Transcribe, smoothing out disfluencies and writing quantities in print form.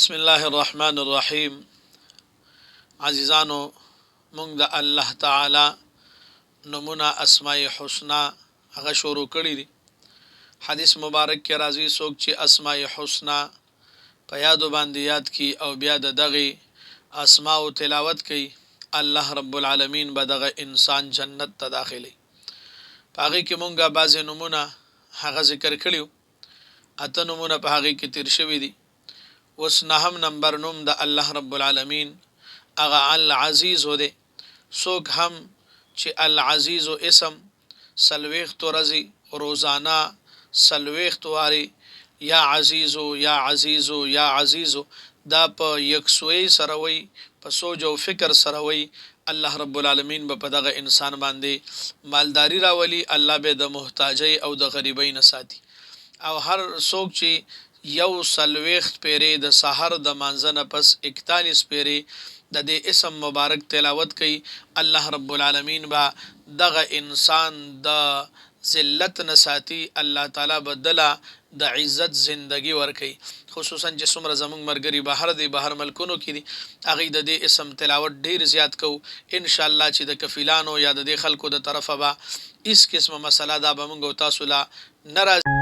بسم الله الرحمن الرحیم. عزیزانو، مونږ د الله تعالی نمونه اسماء حسنا هغه شروع کړی دي. حدیث مبارک کې راځي څوک چې اسماء حسنا په یاد باندې یاد کی او بیا د دغه اسماء تلاوت کوي، الله رب العالمین به دغه انسان جنت ته داخلي. هغه کې مونږه بعض نمونه هغه ذکر کړیو، اته نمونه په هغه کې تیر شوی دي. وس نهم نمبر نوم د الله رب العالمین اغا العزیز هو دے. سوک هم چې العزیز اسم سلویخت رزی روزانه سلویخت واری یا عزیزو یا عزیزو یا عزیزو دا په یکسوی سروي په سوچ او فکر سروي. الله رب العالمین په دغه انسان باندې مالداری راولي، الله به د محتاجۍ او د غریبۍ نه ساتي. او هر څوک چې یو سلويخت پیری د سحر د مانځنه پس 41 پیری د دې اسم مبارک تلاوت کوي، الله رب العالمین با دغه انسان د ذلت نساتی، الله تعالی بدلا د عزت زندگی ورکي. خصوصا چې څومره زمونږ مرګري بهر دی، بهر ملکونو کې دي، هغه د دې اسم تلاوت ډیر زیات کو ان شاء الله چې د کفیلانو یا د خلکو د طرفه با اس قسمه مسله دا به مونږ تاسو لا ناراض